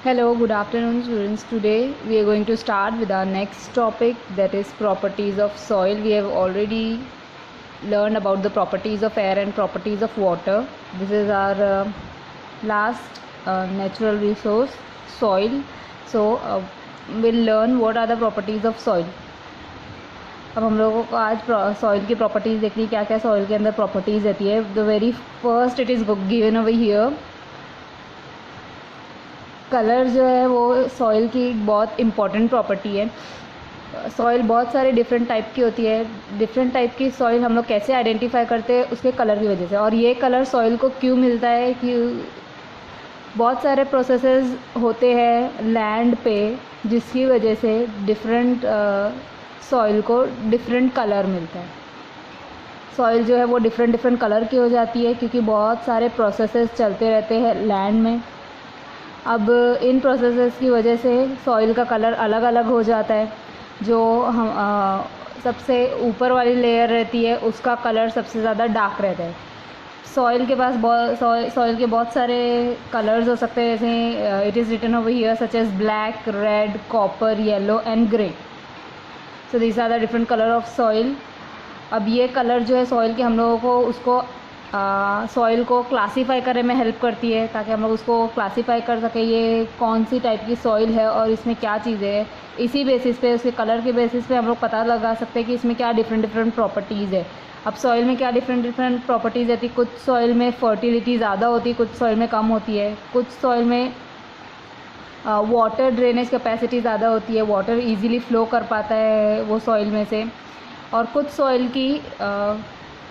Hello, good afternoon students. Today we are going to start with our next topic, that is properties of soil. We have already learned about the properties of air and properties of water. This is our last natural resource, soil. So we'll learn what are the properties of soil. अब हम लोगों को आज soil की properties देखनी, क्या क्या soil के अंदर प्रॉपर्टीज़ रहती है. The very first it is given over here. Colour जो है वो सॉइल की बहुत इम्पॉर्टेंट प्रॉपर्टी है. सॉइल बहुत सारे डिफरेंट टाइप की होती है. डिफरेंट टाइप की सॉइल हम लोग कैसे आइडेंटिफाई करते हैं, उसके कलर की वजह से. और ये कलर सॉइल को क्यों मिलता है कि बहुत सारे प्रोसेसेस होते हैं लैंड पे, जिसकी वजह से डिफरेंट सॉइल को डिफरेंट कलर मिलता है. सॉइल जो है वो डिफरेंट कलर की हो जाती है क्योंकि बहुत सारे प्रोसेसेस चलते रहते हैं लैंड में. अब इन प्रोसेसेस की वजह से सॉइल का कलर अलग अलग हो जाता है. जो हम सबसे ऊपर वाली लेयर रहती है उसका कलर सबसे ज़्यादा डार्क रहता है. सॉइल के पास सॉइल के बहुत सारे कलर्स हो सकते हैं, जैसे it is written over here such as black, red, copper, yellow and grey. So these are the different colour of soil. अब ये कलर जो है सॉइल के, हम लोगों को उसको सॉइल को क्लासीफाई करने में हेल्प करती है, ताकि हम लोग उसको क्लासीफाई कर सकें ये कौन सी टाइप की सॉइल है और इसमें क्या चीज़ें हैं. इसी बेसिस पे, उसके कलर के बेसिस पे हम लोग पता लगा सकते हैं कि इसमें क्या डिफरेंट प्रॉपर्टीज़ है. अब सॉइल में क्या डिफरेंट प्रॉपर्टीज़ रहती है. कुछ सॉइल में फर्टिलिटी ज़्यादा होती है, कुछ सॉइल में कम होती है. कुछ सॉइल में वाटर ड्रेनेज कैपेसिटी ज़्यादा होती है, वाटर ईजीली फ्लो कर पाता है वो सॉइल में से. और कुछ सॉइल की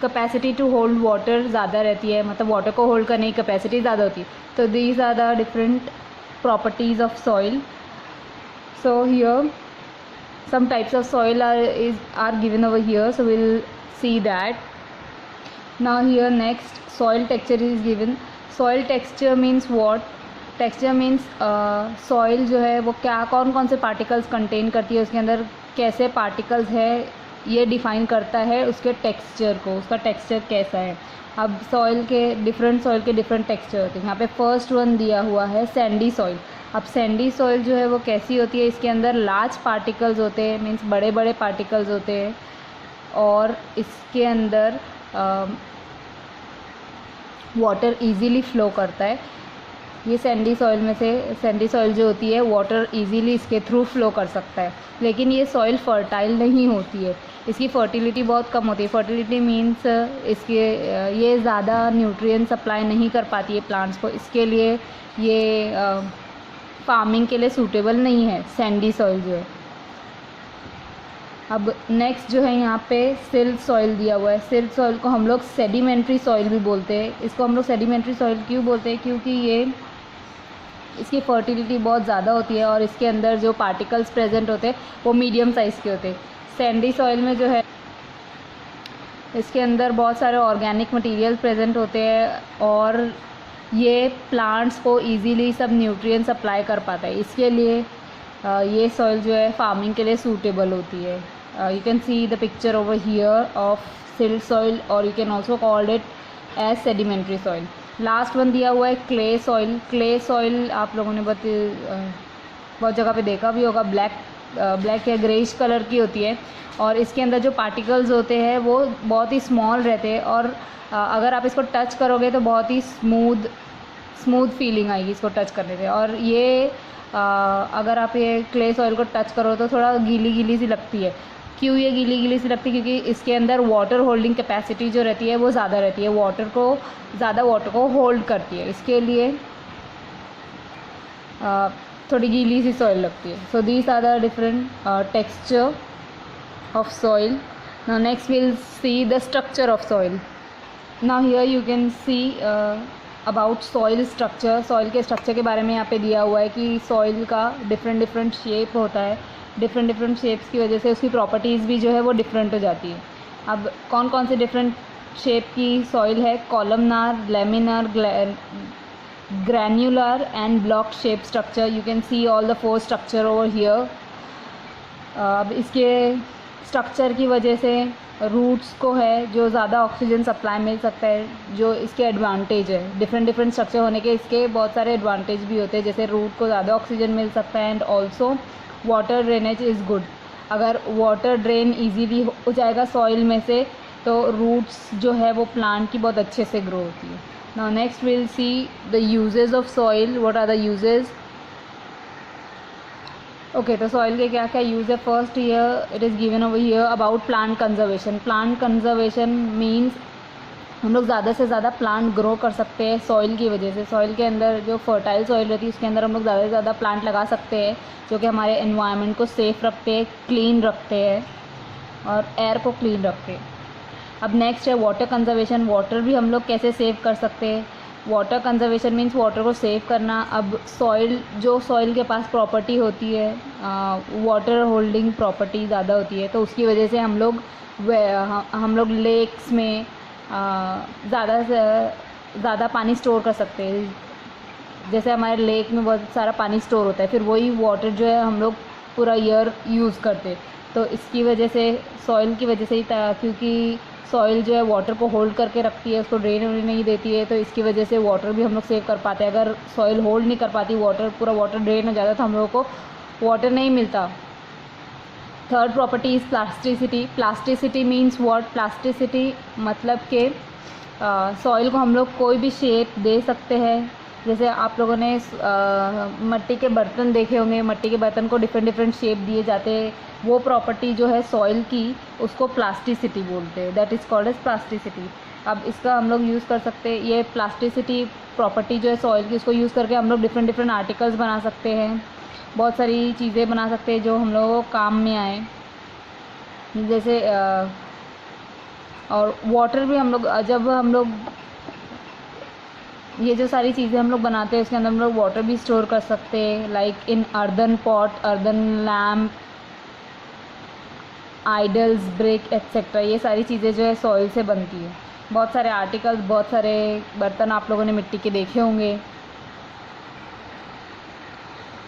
कैपेसिटी टू होल्ड वाटर ज़्यादा रहती है, मतलब वाटर को होल्ड करने की कैपेसिटी ज़्यादा होती है. तो these are the different properties of soil. So here some types of soil are given over here, so we'll see that. Now here next soil texture is given. Soil texture means what? Texture means soil जो है वो क्या कौन से particles contain करती है, उसके अंदर कैसे पार्टिकल्स है, ये डिफ़ाइन करता है उसके टेक्सचर को, उसका टेक्सचर कैसा है. अब सॉइल के डिफरेंट टेक्सचर होते हैं. यहाँ पे फर्स्ट वन दिया हुआ है सैंडी सॉइल. अब सैंडी सॉइल जो है वो कैसी होती है, इसके अंदर लार्ज पार्टिकल्स होते हैं, मीन्स बड़े बड़े पार्टिकल्स होते हैं. और इसके अंदर वाटर इजीली फ्लो करता है. ये सैंडी सॉइल जो होती है वाटर इजीली इसके थ्रू फ्लो कर सकता है. लेकिन ये सॉइल फर्टाइल नहीं होती है, इसकी फर्टिलिटी बहुत कम होती है. फर्टिलिटी मीन्स ये ज़्यादा न्यूट्रिएंट सप्लाई नहीं कर पाती है प्लांट्स को. इसके लिए ये फार्मिंग के लिए सूटेबल नहीं है सैंडी सॉइल जो है. अब नेक्स्ट जो है यहाँ पे सिल्ट सॉइल दिया हुआ है. सिल्ट सॉइल को हम लोग सेडिमेंट्री सॉइल भी बोलते हैं. इसको हम लोग सेडिमेंट्री सॉइल क्यों बोलते हैं, क्योंकि इसकी फर्टिलिटी बहुत ज़्यादा होती है और इसके अंदर जो पार्टिकल्स प्रेजेंट होते हैं वो मीडियम साइज़ के होते हैं. सैंडी सॉइल में जो है इसके अंदर बहुत सारे ऑर्गेनिक मटेरियल प्रेजेंट होते हैं और ये प्लांट्स को इजीली सब न्यूट्रिएंट सप्लाई कर पाता है. इसके लिए ये सॉइल जो है फार्मिंग के लिए सूटेबल होती है. You can see the picture over here of silt soil, और you can also called it as sedimentary soil. Last one दिया हुआ है क्ले सॉइल. क्ले सॉइल आप लोगों ने बहुत जगह पे देखा भी होगा. ब्लैक या ग्रेइश कलर की होती है और इसके अंदर जो पार्टिकल्स होते हैं वो बहुत ही स्मॉल रहते हैं. और अगर आप इसको टच करोगे तो बहुत ही स्मूथ फीलिंग आएगी इसको टच करने से. और ये अगर आप ये क्ले सॉइल को टच करो तो थोड़ा गीली सी लगती है. क्यों ये गीली सी लगती है, क्योंकि इसके अंदर वाटर होल्डिंग कैपेसिटी जो रहती है वो ज़्यादा रहती है, ज़्यादा वाटर को होल्ड करती है. इसके लिए थोड़ी गीली सी सॉइल लगती है. So these are the different texture of soil. Now next will see the structure of soil. Now here you can see about soil structure. Soil के स्ट्रक्चर के बारे में यहाँ पे दिया हुआ है कि सॉइल का डिफरेंट शेप होता है. डिफरेंट शेप्स की वजह से उसकी प्रॉपर्टीज़ भी जो है वो डिफरेंट हो जाती है. अब कौन से डिफरेंट शेप की सॉइल है? Columnar, laminar, granular and block shape structure. You can see all the 4 structure over here. अब इसके स्ट्रक्चर की वजह से रूट्स को है जो ज़्यादा ऑक्सीजन सप्लाई मिल सकता है, जो इसके एडवांटेज है। डिफरेंट स्ट्रक्चर होने के इसके बहुत सारे एडवांटेज भी होते हैं, जैसे रूट को ज़्यादा ऑक्सीजन मिल सकता है and also water drainage is good. अगर वाटर ड्रेन ईजीली हो जाएगा सॉइल में से तो रूट्स जो है वो प्लांट की बहुत अच्छे से ग्रो होती है। Now next will see the uses of soil, what are the uses. Okay, तो सॉइल के क्या क्या यूज़ है। First year it is given over here about plant conservation. Plant conservation means हम लोग ज़्यादा से ज़्यादा प्लांट ग्रो कर सकते हैं सॉइल की वजह से। सॉइल के अंदर जो फर्टाइल सॉइल रहती है उसके अंदर हम लोग ज़्यादा से ज़्यादा प्लांट लगा सकते हैं, जो कि हमारे एनवायरनमेंट को सेफ़ रखते हैं, क्लीन रखते हैं और एयर को क्लीन रखते हैं। अब नेक्स्ट है वाटर कंजर्वेशन। वाटर भी हम लोग कैसे सेव कर सकते हैं। वाटर कंजर्वेशन मीन्स वाटर को सेव करना। अब सॉइल, जो सॉइल के पास प्रॉपर्टी होती है, वाटर होल्डिंग प्रॉपर्टी ज़्यादा होती है, तो उसकी वजह से हम लोग लेक्स में ज़्यादा से ज़्यादा पानी स्टोर कर सकते हैं। जैसे हमारे लेक में बहुत सारा पानी स्टोर होता है, फिर वही वाटर जो है हम लोग पूरा ईयर यूज़ करते हैं। तो इसकी वजह से, सॉइल की वजह से ही, क्योंकि सॉइल जो है वाटर को होल्ड करके रखती है, उसको ड्रेन नहीं देती है, तो इसकी वजह से वाटर भी हम लोग सेव कर पाते हैं। अगर सॉइल होल्ड नहीं कर पाती, पूरा वाटर ड्रेन हो जाता तो हम लोगों को वाटर नहीं मिलता। Third property is plasticity. Plasticity means what. Plasticity मतलब कि सॉइल को हम लोग कोई भी शेप दे सकते हैं। जैसे आप लोगों ने मिट्टी के बर्तन देखे होंगे, मिट्टी के बर्तन को डिफरेंट शेप दिए जाते हैं। वो प्रॉपर्टी जो है सॉइल की, उसको प्लास्टिसिटी बोलते हैं। That is called as plasticity. अब इसका हम लोग यूज़ कर सकते हैं, ये प्लास्टिसिटी प्रॉपर्टी जो है सॉइल की, उसको यूज़ करके हम लोग डिफरेंट आर्टिकल्स बना सकते हैं। बहुत सारी चीज़ें बना सकते हैं जो हम लोगों को काम में आए। जैसे और वाटर भी हम लोग, जब हम लोग ये जो सारी चीज़ें हम लोग बनाते हैं उसके अंदर हम लोग वाटर भी स्टोर कर सकते हैं, like in earthen pot, earthen lamp, idols, brick etcetera. ये सारी चीज़ें जो है सॉइल से बनती है। बहुत सारे आर्टिकल्स, बहुत सारे बर्तन आप लोगों ने मिट्टी के देखे होंगे।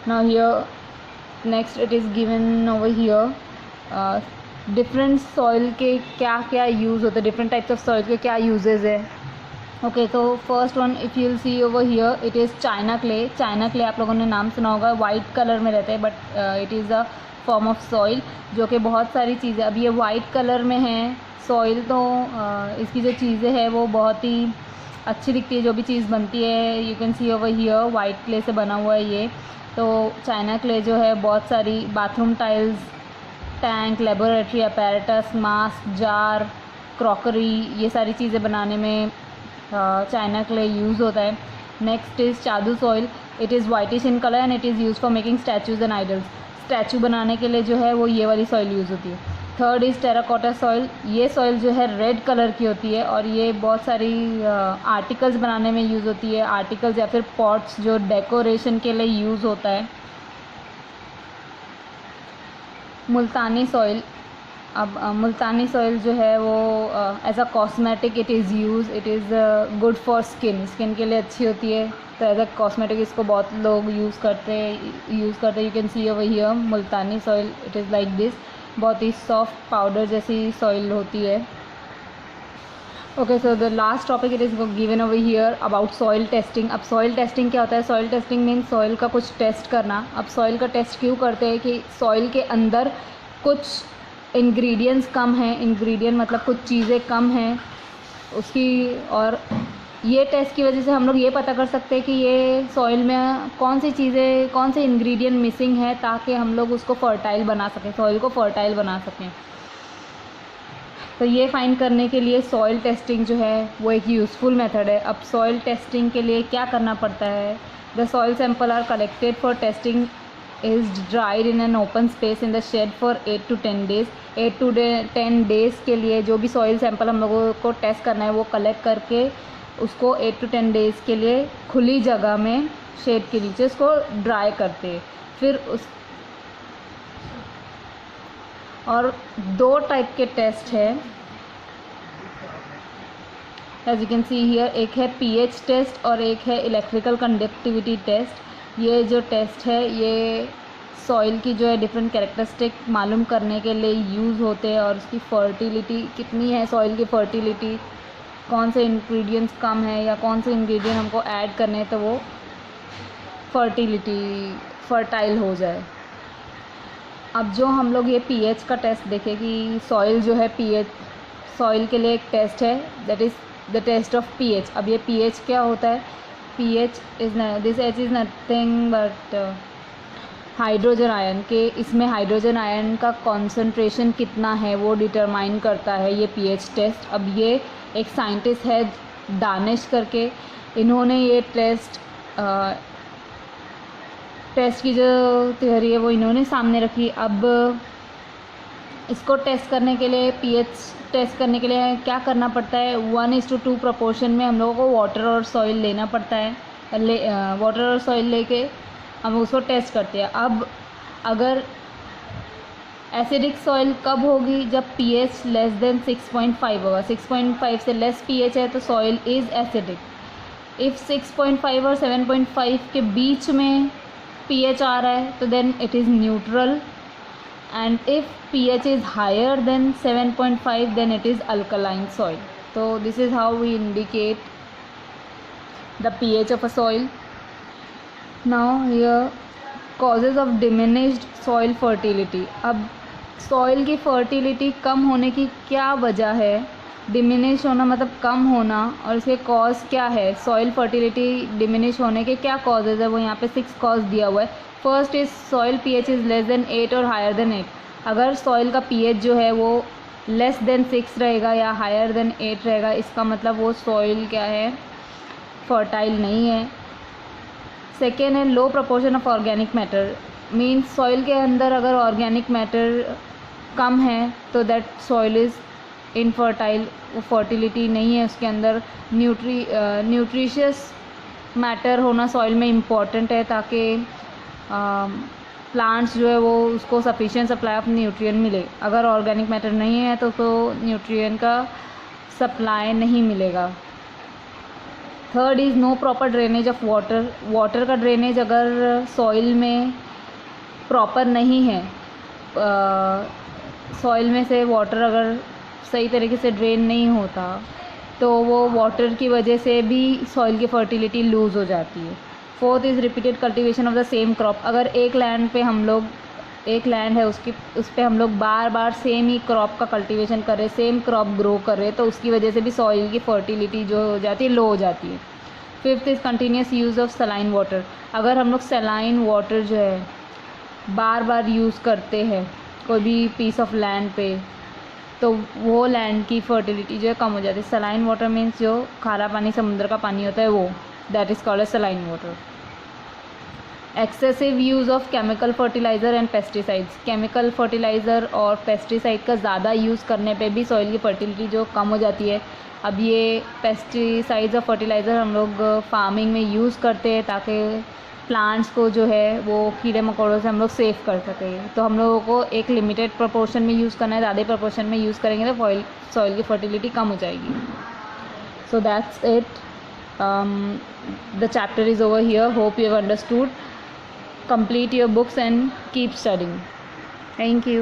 Now here next it is given over here different soil के क्या क्या यूज़ होते हैं, डिफरेंट टाइप्स ऑफ सॉइल के क्या यूजेस है। ओके, तो first one if you will see over here it is China clay. China clay आप लोगों ने नाम सुना होगा, वाइट कलर में रहता है, but it is a form of soil, जो कि बहुत सारी चीज़ें, अब ये वाइट कलर में है सॉइल, तो इसकी जो चीज़ें हैं वो बहुत ही अच्छी दिखती है। जो भी चीज़ बनती है, you can C over here white clay से बना हुआ है ये। तो चाइना क्ले जो है बहुत सारी bathroom tiles, tank, laboratory apparatus, mask, jar, crockery, ये सारी चीज़ें बनाने में चाइना क्ले यूज़ होता है। Next is shadu soil. It is whitish in colour and it is use for making statues and idols. Statue बनाने के लिए जो है वो ये वाली सॉइल यूज़ होती है। Third is terracotta soil. ये सॉइल जो है रेड कलर की होती है और ये बहुत सारी आर्टिकल्स बनाने में यूज़ होती है, आर्टिकल्स या फिर पॉट्स जो डेकोरेशन के लिए यूज़ होता है। मुल्तानी सॉइल। अब मुल्तानी सॉइल जो है वो as a cosmetic it is use, it is good for skin के लिए अच्छी होती है, तो एज अ कॉस्मेटिक इसको बहुत लोग यूज़ करते हैं। You can C over here Multani soil, it is like this, बहुत ही सॉफ्ट पाउडर जैसी सॉइल होती है। Okay, so the last topic it is given over here about soil testing. अब सॉइल टेस्टिंग क्या होता है। सॉइल टेस्टिंग मीन्स सॉइल का कुछ टेस्ट करना। अब सॉइल का टेस्ट क्यों करते हैं कि सॉइल के अंदर कुछ इंग्रेडिएंट्स कम हैं, इंग्रेडिएंट मतलब कुछ चीज़ें कम हैं उसकी, और ये टेस्ट की वजह से हम लोग ये पता कर सकते हैं कि ये सॉइल में कौन सी चीज़ें, कौन से इंग्रेडिएंट मिसिंग है, ताकि हम लोग उसको फर्टाइल बना सकें, सॉइल को फर्टाइल बना सकें। तो ये फाइंड करने के लिए सॉइल टेस्टिंग जो है वो एक यूज़फुल मेथड है। अब सॉइल टेस्टिंग के लिए क्या करना पड़ता है। The soil sample are collected for testing is dried in an open space in the shed for 8 to 10 days। 8 to 10 days के लिए जो भी सॉइल सैंपल हम लोगों को टेस्ट करना है वो कलेक्ट करके उसको 8 to 10 days के लिए खुली जगह में शेड के नीचे उसको ड्राई करते। फिर उस और दो टाइप के टेस्ट है as you can see here, एक है pH टेस्ट और एक है इलेक्ट्रिकल कंडक्टिविटी टेस्ट। ये जो टेस्ट है ये सॉइल की जो है डिफरेंट कैरेक्टरिस्टिक मालूम करने के लिए यूज़ होते हैं, और उसकी फर्टिलिटी कितनी है, सॉइल की फर्टिलिटी, कौन से इंग्रेडिएंट्स कम है या कौन से इंग्रेडिएंट हमको ऐड करने हैं तो वो फर्टाइल हो जाए। अब जो हम लोग ये पीएच का टेस्ट देखें कि सॉइल जो है पीएच, सॉइल के लिए एक टेस्ट है, that is the test of pH. अब ये पीएच क्या होता है? PH this H is nothing but hydrogen ion के, इसमें हाइड्रोजन आयन का कॉन्सेंट्रेशन कितना है वो डिटरमाइन करता है ये पीएच टेस्ट। अब ये एक साइंटिस्ट है दानिश करके, इन्होंने ये टेस्ट की जो थ्योरी है वो इन्होंने सामने रखी। अब इसको टेस्ट करने के लिए, पीएच टेस्ट करने के लिए क्या करना पड़ता है? 1:2 प्रोपोर्शन में हम लोगों को वाटर और सॉइल लेना पड़ता है। वाटर और सॉइल लेके हम उसको टेस्ट करते हैं। अब अगर एसिडिक सॉइल कब होगी? जब पीएच लेस देन 6.5 होगा। 6.5 से लेस पीएच है तो सॉइल इज़ एसिडिक। इफ़ 6.5 और 7.5 के बीच में pH आ रहा है तो then it is neutral, and if pH is higher than 7.5 then it is alkaline soil. तो this is how we indicate the pH of a soil. Now here causes of diminished soil fertility. अब soil की fertility कम होने की क्या वजह है? Diminish होना मतलब कम होना, और इसके कॉज क्या है? सॉइल फर्टिलिटी डिमिनिश होने के क्या कॉजेज़ है वो यहाँ पे 6 कॉज दिया हुआ है। First is soil pH is less than 8 और हायर देन 8। अगर सॉइल का पीएच जो है वो लेस देन 6 रहेगा या हायर देन 8 रहेगा, इसका मतलब वो सॉइल क्या है? फर्टाइल नहीं है। सेकेंड है low proportion of organic matter, means soil के अंदर अगर ऑर्गेनिक मैटर कम है तो दैट सॉइल इज़ इनफर्टाइल, वो फर्टिलिटी नहीं है उसके अंदर। न्यूट्रिशियस मैटर होना सॉइल में इम्पॉर्टेंट है ताकि प्लांट्स जो है वो उसको सफिशिएंट सप्लाई ऑफ न्यूट्रिएंट मिले। अगर ऑर्गेनिक मैटर नहीं है तो उसको न्यूट्रिएंट का सप्लाई नहीं मिलेगा। Third is no proper drainage of water. Water का ड्रेनेज अगर सॉइल में प्रॉपर नहीं है, सॉइल में से वाटर अगर सही तरीके से ड्रेन नहीं होता तो वो वाटर की वजह से भी सॉइल की फर्टिलिटी लूज़ हो जाती है। Fourth is repeated cultivation of the same crop. अगर एक लैंड है उस पर हम लोग बार बार सेम ही क्रॉप का कल्टीवेशन कर रहे, सेम क्रॉप ग्रो कर रहे, तो उसकी वजह से भी सॉइल की फर्टिलिटी जो हो जाती है लो हो जाती है। Fifth is continuous use of saline water. अगर हम लोग सलाइन वाटर जो है बार बार यूज़ करते हैं कोई भी पीस ऑफ लैंड पे, तो वो लैंड की फर्टिलिटी जो है कम हो जाती है। सलाइन वाटर मीन्स जो खारा पानी समुद्र का पानी होता है वो, that is called as saline water. Excessive use of chemical fertiliser and pesticides. Chemical fertiliser और पेस्टिसाइड का ज़्यादा यूज़ करने पे भी सॉइल की फर्टिलिटी जो कम हो जाती है। अब ये पेस्टिसाइड्स और फर्टिलाइज़र हम लोग फार्मिंग में यूज़ करते हैं ताकि प्लांट्स को जो है वो कीड़े मकोड़ों से हम लोग सेव कर सकें। तो हम लोगों को एक लिमिटेड प्रोपोर्शन में यूज़ करना है, ज़्यादा प्रोपोर्शन में यूज़ करेंगे तो सॉइल की फर्टिलिटी कम हो जाएगी। So that's it, the chapter is over here. Hope you have understood. Complete your books and keep studying. Thank you.